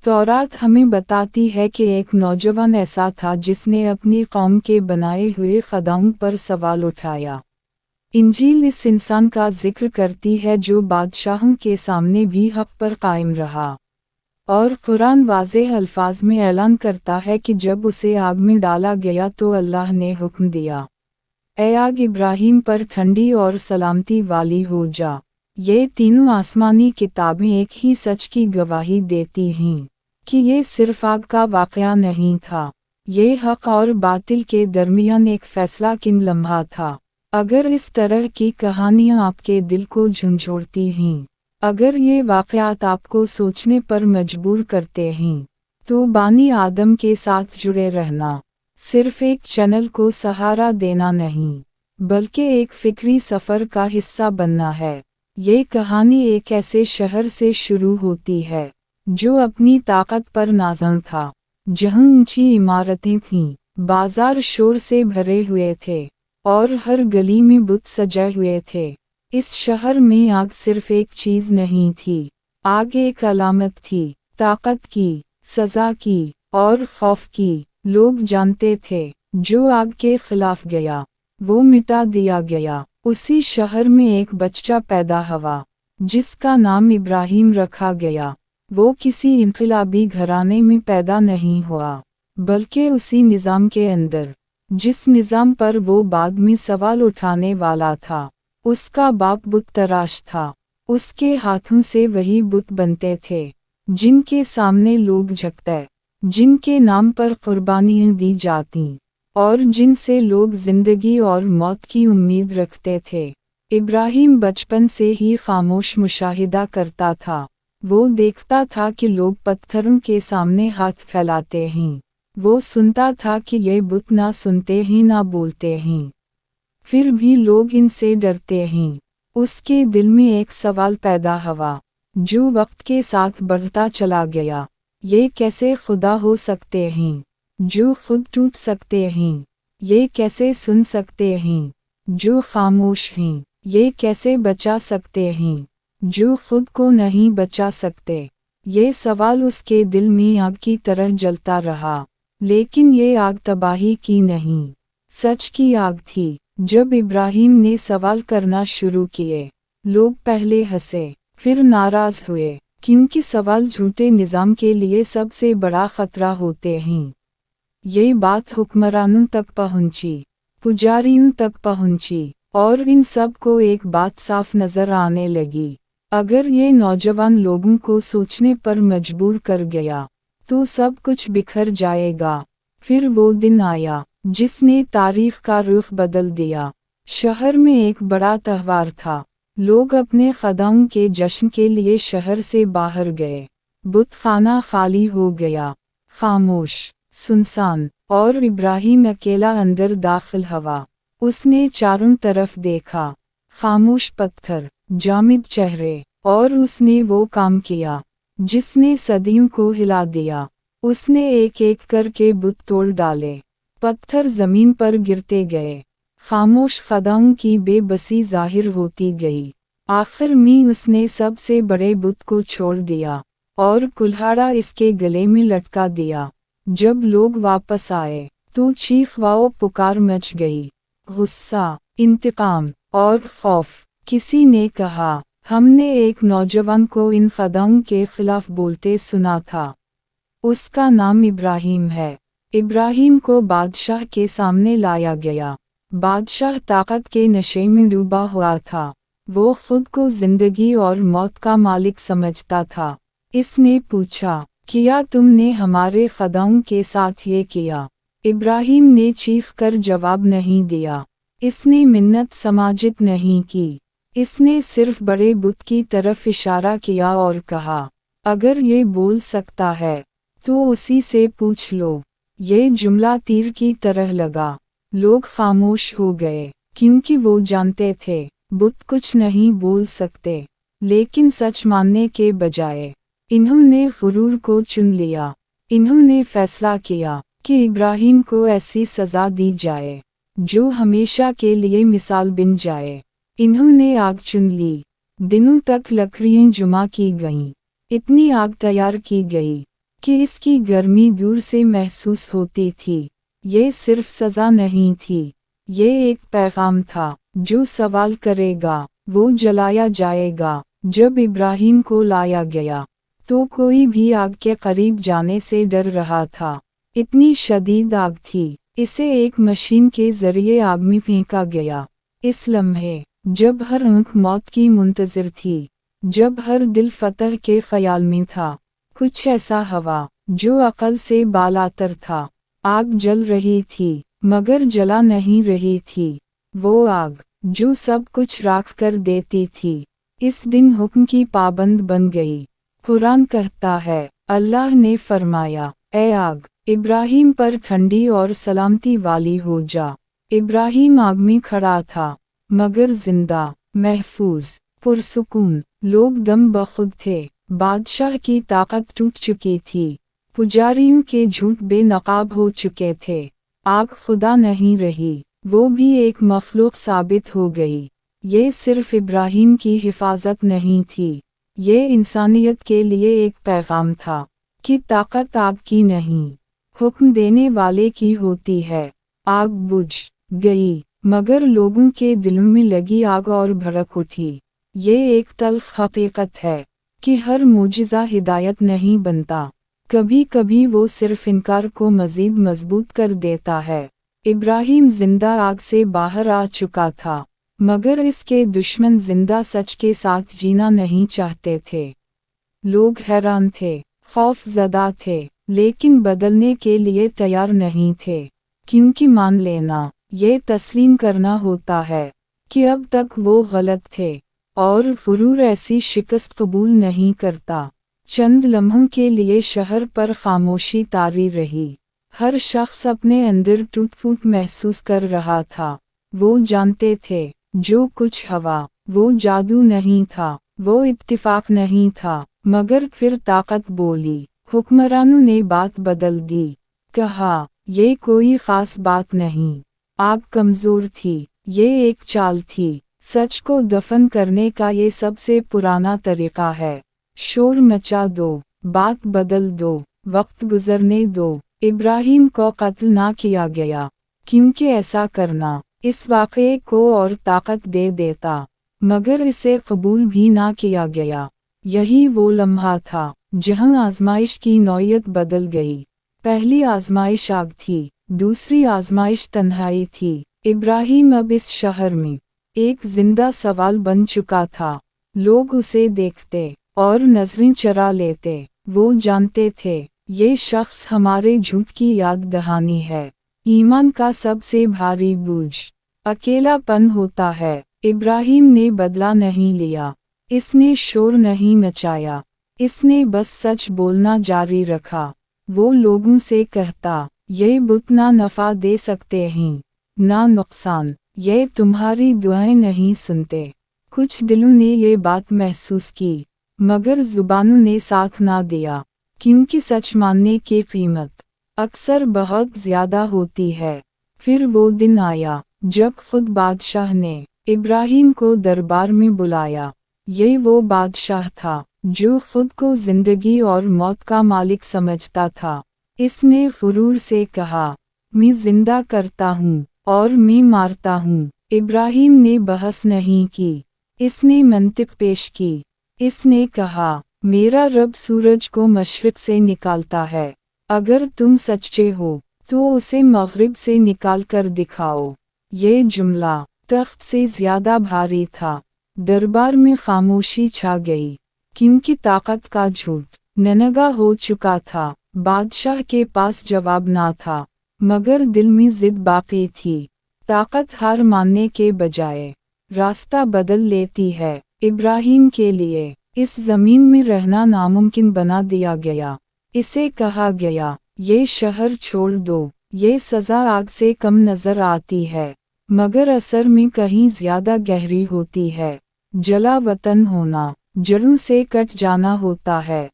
तौरात हमें बताती है कि एक नौजवान ऐसा था जिसने अपनी कौम के बनाए हुए ख़ुदाओं पर सवाल उठाया। इंजील इस इंसान का जिक्र करती है जो बादशाहों के सामने भी हक़ पर कायम रहा। और कुरान वाज़ेह अल्फाज में ऐलान करता है कि जब उसे आग में डाला गया तो अल्लाह ने हुक्म दिया, ऐ आग इब्राहीम पर ठंडी और सलामती वाली हो जा। ये तीनों आसमानी किताबें एक ही सच की गवाही देती हैं कि ये सिर्फ आग का वाक़या नहीं था, ये हक़ और बातिल के दरमियान एक फ़ैसला किन लम्हा था। अगर इस तरह की कहानियाँ आपके दिल को झंझोड़ती हैं, अगर ये वाक़यात आपको सोचने पर मजबूर करते हैं, तो बानी आदम के साथ जुड़े रहना सिर्फ एक चैनल को सहारा देना नहीं, बल्कि एक फ़िक्री सफ़र का हिस्सा बनना है। ये कहानी एक ऐसे शहर से शुरू होती है जो अपनी ताकत पर नाज़न था, जहाँ ऊंची इमारतें थीं, बाजार शोर से भरे हुए थे और हर गली में बुत सजे हुए थे। इस शहर में आग सिर्फ एक चीज़ नहीं थी, आग एक अलामत थी, ताकत की, सज़ा की और खौफ की। लोग जानते थे, जो आग के खिलाफ गया वो मिटा दिया गया। उसी शहर में एक बच्चा पैदा हुआ जिसका नाम इब्राहीम रखा गया। वो किसी इनकलाबी घराने में पैदा नहीं हुआ, बल्कि उसी निज़ाम के अंदर जिस निज़ाम पर वो बाद में सवाल उठाने वाला था। उसका बाप बुत तराश था, उसके हाथों से वही बुत बनते थे जिनके सामने लोग झुकते, जिनके नाम पर कुर्बानियाँ दी जाती और जिनसे लोग जिंदगी और मौत की उम्मीद रखते थे। इब्राहीम बचपन से ही खामोश मुशाहिदा करता था। वो देखता था कि लोग पत्थरों के सामने हाथ फैलाते हैं, वो सुनता था कि ये बुत ना सुनते हैं ना बोलते हैं, फिर भी लोग इनसे डरते हैं। उसके दिल में एक सवाल पैदा हुआ जो वक्त के साथ बढ़ता चला गया, ये कैसे खुदा हो सकते हैं जो खुद टूट सकते हैं? ये कैसे सुन सकते हैं जो खामोश हैं? ये कैसे बचा सकते हैं जो खुद को नहीं बचा सकते? ये सवाल उसके दिल में आग की तरह जलता रहा, लेकिन ये आग तबाही की नहीं, सच की आग थी। जब इब्राहीम ने सवाल करना शुरू किए, लोग पहले हंसे, फिर नाराज हुए, क्योंकि सवाल झूठे निज़ाम के लिए सबसे बड़ा खतरा होते हैं। ये बात हुक्मरानों तक पहुंची, पुजारियों तक पहुंची, और इन सब को एक बात साफ नज़र आने लगी, अगर ये नौजवान लोगों को सोचने पर मजबूर कर गया तो सब कुछ बिखर जाएगा। फिर वो दिन आया जिसने तारीख का रुख बदल दिया। शहर में एक बड़ा त्यौहार था, लोग अपने ख़ुदाओं के जश्न के लिए शहर से बाहर गए। बुत खाना खाली हो गया, खामोश, सुनसान, और इब्राहीम अकेला अंदर दाखिल हुआ। उसने चारों तरफ देखा, खामोश पत्थर, जामिद चेहरे, और उसने वो काम किया जिसने सदियों को हिला दिया। उसने एक एक करके बुत तोड़ डाले, पत्थर ज़मीन पर गिरते गए, खामोश ख़ुदाओं की बेबसी ज़ाहिर होती गई। आखिर में उसने सबसे बड़े बुत को छोड़ दिया और कुल्हाड़ा इसके गले में लटका दिया। जब लोग वापस आए तो चीख वाओ पुकार मच गई, गुस्सा, इंतकाम और खौफ। किसी ने कहा, हमने एक नौजवान को इन ख़ुदाओं के खिलाफ बोलते सुना था, उसका नाम इब्राहीम है। इब्राहीम को बादशाह के सामने लाया गया। बादशाह ताकत के नशे में डूबा हुआ था, वो खुद को जिंदगी और मौत का मालिक समझता था। इसने पूछा, किया तुमने हमारे ख़ुदाओं के साथ ये किया? इब्राहीम ने चीख कर जवाब नहीं दिया, इसने मिन्नत समाजित नहीं की, इसने सिर्फ बड़े बुत की तरफ इशारा किया और कहा, अगर ये बोल सकता है तो उसी से पूछ लो। ये जुमला तीर की तरह लगा। लोग खामोश हो गए, क्योंकि वो जानते थे बुत कुछ नहीं बोल सकते। लेकिन सच मानने के बजाय इन्होंने गुरूर को चुन लिया। इन्होंने फैसला किया कि इब्राहीम को ऐसी सज़ा दी जाए जो हमेशा के लिए मिसाल बन जाए। इन्होंने आग चुन ली। दिनों तक लकड़ियाँ जमा की गईं, इतनी आग तैयार की गई کہ اس کی گرمی دور سے محسوس ہوتی تھی۔ یہ صرف سزا نہیں تھی، یہ ایک پیغام تھا، جو سوال کرے گا وہ جلایا جائے گا۔ جب ابراہیم کو لایا گیا تو کوئی بھی آگ کے قریب جانے سے ڈر رہا تھا، اتنی شدید آگ تھی۔ اسے ایک مشین کے ذریعے آگ میں پھینکا گیا۔ اس لمحے جب ہر آنکھ موت کی منتظر تھی، جب ہر دل فتح کے خیال میں تھا، کچھ ایسا ہوا جو عقل سے بالاتر تھا۔ آگ جل رہی تھی مگر جلا نہیں رہی تھی، وہ آگ جو سب کچھ راکھ کر دیتی تھی، اس دن حکم کی پابند بن گئی۔ قرآن کہتا ہے، اللہ نے فرمایا، اے آگ، ابراہیم پر ٹھنڈی اور سلامتی والی ہو جا۔ ابراہیم آگ میں کھڑا تھا مگر زندہ، محفوظ، پرسکون۔ لوگ دم بخود تھے، بادشاہ کی طاقت ٹوٹ چکی تھی، پجاریوں کے جھوٹ بے نقاب ہو چکے تھے۔ آگ خدا نہیں رہی، وہ بھی ایک مخلوق ثابت ہو گئی۔ یہ صرف ابراہیم کی حفاظت نہیں تھی، یہ انسانیت کے لیے ایک پیغام تھا کہ طاقت آگ کی نہیں، حکم دینے والے کی ہوتی ہے۔ آگ بجھ گئی مگر لوگوں کے دلوں میں لگی آگ اور بھڑک اٹھی۔ یہ ایک تلخ حقیقت ہے کہ ہر معجزہ ہدایت نہیں بنتا، کبھی کبھی وہ صرف انکار کو مزید مضبوط کر دیتا ہے۔ ابراہیم زندہ آگ سے باہر آ چکا تھا مگر اس کے دشمن زندہ سچ کے ساتھ جینا نہیں چاہتے تھے۔ لوگ حیران تھے، خوف زدہ تھے، لیکن بدلنے کے لیے تیار نہیں تھے، کیونکہ مان لینا، یہ تسلیم کرنا ہوتا ہے کہ اب تک وہ غلط تھے، اور غرور ایسی شکست قبول نہیں کرتا۔ چند لمحوں کے لیے شہر پر خاموشی طاری رہی۔ ہر شخص اپنے اندر ٹوٹ پھوٹ محسوس کر رہا تھا۔ وہ جانتے تھے، جو کچھ ہوا وہ جادو نہیں تھا، وہ اتفاق نہیں تھا، مگر پھر طاقت بولی۔ حکمرانوں نے بات بدل دی، کہا، یہ کوئی خاص بات نہیں، آگ کمزور تھی، یہ ایک چال تھی، سچ کو دفن کرنے کا یہ سب سے پرانا طریقہ ہے۔ شور مچا دو، بات بدل دو، وقت گزرنے دو۔ ابراہیم کو قتل نہ کیا گیا، کیونکہ ایسا کرنا اس واقعے کو اور طاقت دے دیتا، مگر اسے قبول بھی نہ کیا گیا۔ یہی وہ لمحہ تھا جہاں آزمائش کی نوعیت بدل گئی۔ پہلی آزمائش آگ تھی، دوسری آزمائش تنہائی تھی۔ ابراہیم اب اس شہر میں ایک زندہ سوال بن چکا تھا۔ لوگ اسے دیکھتے اور نظریں چرا لیتے۔ وہ جانتے تھے، یہ شخص ہمارے جھوٹ کی یاد دہانی ہے۔ ایمان کا سب سے بھاری بوجھ اکیلا پن ہوتا ہے۔ ابراہیم نے بدلہ نہیں لیا، اس نے شور نہیں مچایا، اس نے بس سچ بولنا جاری رکھا۔ وہ لوگوں سے کہتا، یہ بت نہ نفع دے سکتے ہیں نہ نقصان، یہ تمہاری دعائیں نہیں سنتے۔ کچھ دلوں نے یہ بات محسوس کی، مگر زبانوں نے ساتھ نہ دیا، کیونکہ سچ ماننے کی قیمت اکثر بہت زیادہ ہوتی ہے۔ پھر وہ دن آیا جب خود بادشاہ نے ابراہیم کو دربار میں بلایا۔ یہ وہ بادشاہ تھا جو خود کو زندگی اور موت کا مالک سمجھتا تھا۔ اس نے غرور سے کہا، میں زندہ کرتا ہوں اور میں مارتا ہوں۔ ابراہیم نے بحث نہیں کی، اس نے منطق پیش کی۔ اس نے کہا، میرا رب سورج کو مشرق سے نکالتا ہے، اگر تم سچے ہو تو اسے مغرب سے نکال کر دکھاؤ۔ یہ جملہ تخت سے زیادہ بھاری تھا۔ دربار میں خاموشی چھا گئی، کیونکہ طاقت کا جھوٹ ننگا ہو چکا تھا۔ بادشاہ کے پاس جواب نہ تھا، مگر دل میں ضد باقی تھی۔ طاقت ہار ماننے کے بجائے راستہ بدل لیتی ہے۔ ابراہیم کے لیے اس زمین میں رہنا ناممکن بنا دیا گیا۔ اسے کہا گیا، یہ شہر چھوڑ دو۔ یہ سزا آگ سے کم نظر آتی ہے، مگر اثر میں کہیں زیادہ گہری ہوتی ہے۔ جلا وطن ہونا، جڑوں سے کٹ جانا ہوتا ہے۔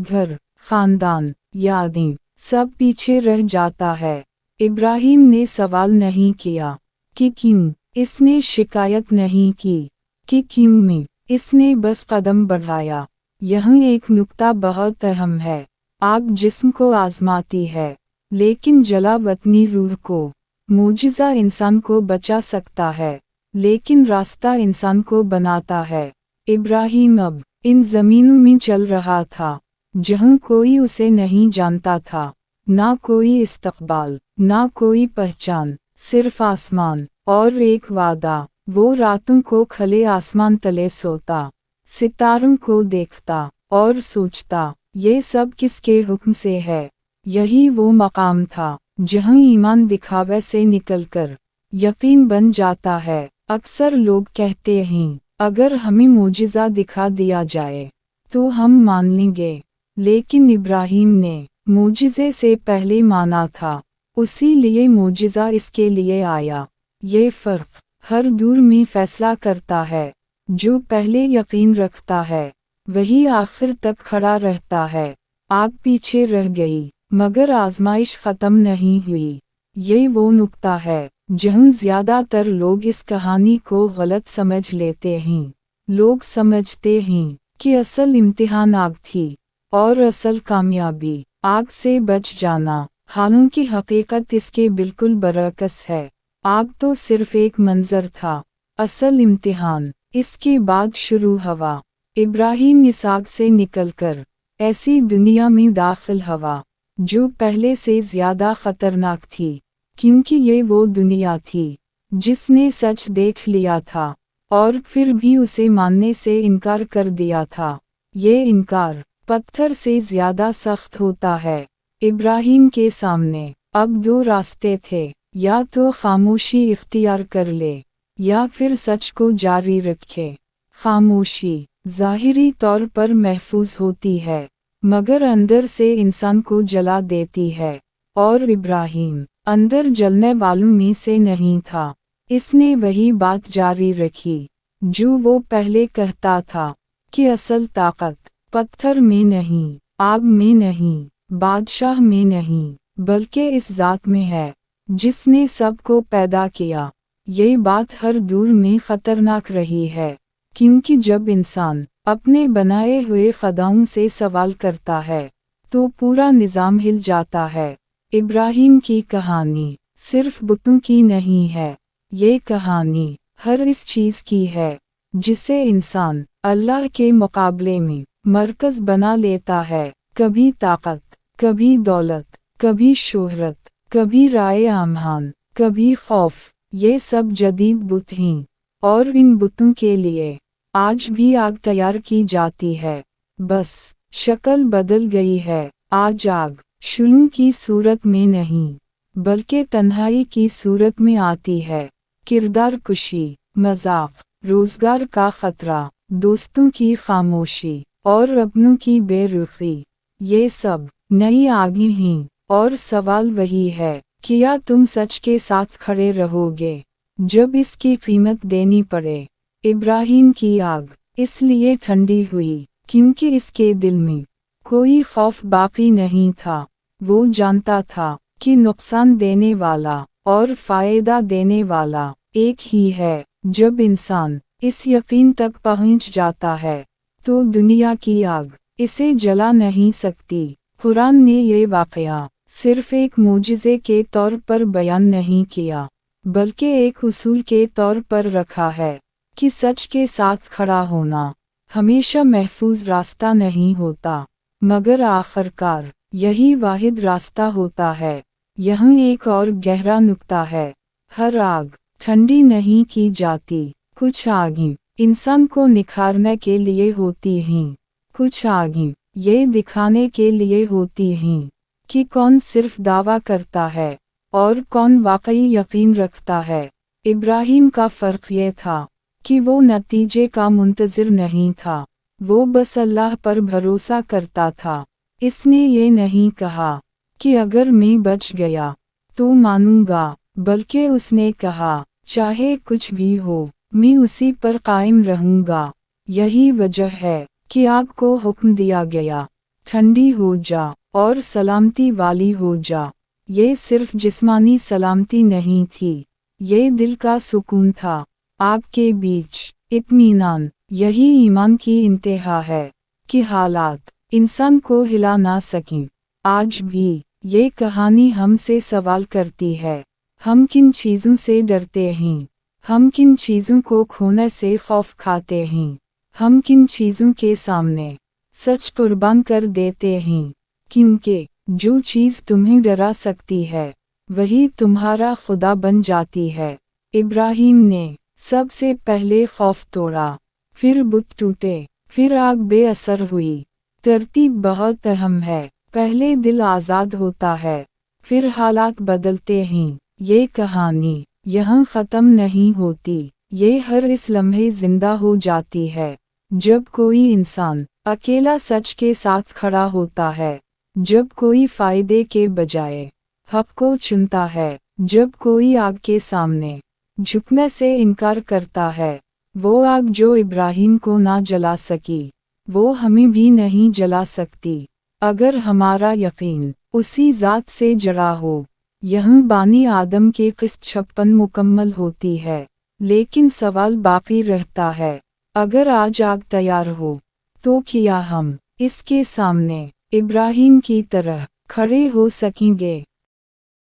گھر، خاندان، یادیں، سب پیچھے رہ جاتا ہے۔ ابراہیم نے سوال نہیں کیا کہ کیوں، اس نے شکایت نہیں کی کہ کیوں میں، اس نے بس قدم بڑھایا۔ یہاں ایک نکتہ بہت اہم ہے۔ आग जिस्म को आजमाती है, लेकिन जला वतनी रूह को। मूजिज़ा इंसान को बचा सकता है, लेकिन रास्ता इंसान को बनाता है। इब्राहिम अब इन ज़मीनों में चल रहा था, जहाँ कोई उसे नहीं जानता था, ना कोई इस्तक़बाल, ना कोई पहचान, सिर्फ आसमान और एक वादा। वो रातों को खले आसमान तले सोता, सितारों को देखता और सोचता, ये सब किसके हुक्म से है। यही वो मकाम था जहाँ ईमान दिखावे से निकलकर यकीन बन जाता है। अक्सर लोग कहते हैं, अगर हमें मोजिज़ा दिखा दिया जाए तो हम मान लेंगे, लेकिन इब्राहिम ने मोजिज़े से पहले माना था, उसी लिए मोजिज़ा इसके लिए आया। ये फ़र्क हर दौर में फैसला करता है। जो पहले यकीन रखता है वही आखिर तक खड़ा रहता है। आग पीछे रह गई, मगर आजमाइश ख़त्म नहीं हुई। ये वो नुक्ता है जहाँ ज़्यादातर लोग इस कहानी को गलत समझ लेते हैं। लोग समझते हैं कि असल इम्तिहान आग थी और असल कामयाबी आग से बच जाना, हालांकि हकीकत इसके बिल्कुल बरअक्स है। आग तो सिर्फ एक मंजर था, असल इम्तिहान इसके बाद शुरू हुआ। इब्राहिम इस आग से निकलकर ऐसी दुनिया में दाखिल हुआ जो पहले से ज़्यादा ख़तरनाक थी, क्योंकि ये वो दुनिया थी जिसने सच देख लिया था और फिर भी उसे मानने से इनकार कर दिया था। ये इनकार पत्थर से ज़्यादा सख्त होता है। इब्राहिम के सामने अब दो रास्ते थे, या तो खामोशी इख्तियार कर ले या फिर सच को जारी रखे। खामोशी ज़ाहिरी तौर पर महफूज होती है, मगर अंदर से इंसान को जला देती है, और इब्राहिम अंदर जलने वालों में से नहीं था। इसने वही बात जारी रखी जो वो पहले कहता था कि असल ताकत पत्थर में नहीं, आग में नहीं, बादशाह में नहीं, बल्कि इस ज़ात में है जिसने सबको पैदा किया। ये बात हर दौर में ख़तरनाक रही है, क्योंकि जब इंसान अपने बनाए हुए खुदाओं से सवाल करता है तो पूरा निज़ाम हिल जाता है। इब्राहिम की कहानी सिर्फ बुतों की नहीं है, ये कहानी हर इस चीज़ की है जिसे इंसान अल्लाह के मुकाबले में मरकज़ बना लेता है। कभी ताकत, कभी दौलत, कभी शोहरत, कभी राय आमान, कभी खौफ। ये सब जदीद बुत हैं, और इन बुतों के लिए आज भी आग तैयार की जाती है, बस शक्ल बदल गई है। आज आग शुरू की सूरत में नहीं, बल्कि तन्हाई की सूरत में आती है। किरदार कुशी, मजाक, रोजगार का खतरा, दोस्तों की खामोशी और अपनों की बेरुखी, ये सब नई आगे हैं। और सवाल वही है, क्या तुम सच के साथ खड़े रहोगे जब इसकी कीमत देनी पड़े। इब्राहिम की आग इसलिए ठंडी हुई क्योंकि इसके दिल में कोई खौफ बाकी नहीं था। वो जानता था कि नुकसान देने वाला और फ़ायदा देने वाला एक ही है। जब इंसान इस यकीन तक पहुंच जाता है तो दुनिया की आग इसे जला नहीं सकती। कुरान ने ये वाक़या सिर्फ एक मोजिज़े के तौर पर बयान नहीं किया, बल्कि एक उसूल के तौर पर रखा है कि सच के साथ खड़ा होना हमेशा महफूज रास्ता नहीं होता, मगर आखिरकार यही वाहिद रास्ता होता है। यहाँ एक और गहरा नुक्ता है, हर आग ठंडी नहीं की जाती। कुछ आगें इंसान को निखारने के लिए होती हैं, कुछ आगें ये दिखाने के लिए होती हैं कि कौन सिर्फ दावा करता है और कौन वाकई यकीन रखता है। इब्राहिम का फ़र्क ये था कि वो नतीजे का मुंतज़िर नहीं था, वो बस अल्लाह पर भरोसा करता था। इसने ये नहीं कहा कि अगर मैं बच गया तो मानूंगा, बल्कि उसने कहा चाहे कुछ भी हो मैं उसी पर कायम रहूंगा। यही वजह है कि आग को हुक्म दिया गया, ठंडी हो जा और सलामती वाली हो जा। ये सिर्फ जिस्मानी सलामती नहीं थी, ये दिल का सुकून था। आग के बीच इत्मीनान, यही ईमान की इंतहा है कि हालात इंसान को हिला ना सकें। आज भी ये कहानी हमसे सवाल करती है, हम किन चीज़ों से डरते हैं, हम किन चीज़ों को खोने से खौफ खाते हैं, हम किन चीज़ों के सामने सच कुर्बान कर देते हैं, क्योंकि जो चीज़ तुम्हें डरा सकती है वही तुम्हारा खुदा बन जाती है। इब्राहिम ने सबसे पहले खौफ तोड़ा, फिर बुत टूटे, फिर आग बेअसर हुई। तरतीब बहुत अहम है, पहले दिल आज़ाद होता है, फिर हालात बदलते हैं। ये कहानी यहाँ ख़त्म नहीं होती, ये हर इस लम्हे ज़िंदा हो जाती है जब कोई इंसान अकेला सच के साथ खड़ा होता है, जब कोई फ़ायदे के बजाय हक को चुनता है, जब कोई आग के सामने झुकने से इनकार करता है। वो आग जो इब्राहिम को ना जला सकी, वो हमें भी नहीं जला सकती अगर हमारा यकीन उसी ज़ात से जड़ा हो। यहाँ बानी आदम की क़िस्त 56 मुकम्मल होती है, लेकिन सवाल बाकी रहता है, अगर आज आग तैयार हो तो क्या हम इसके सामने इब्राहिम की तरह खड़े हो सकेंगे?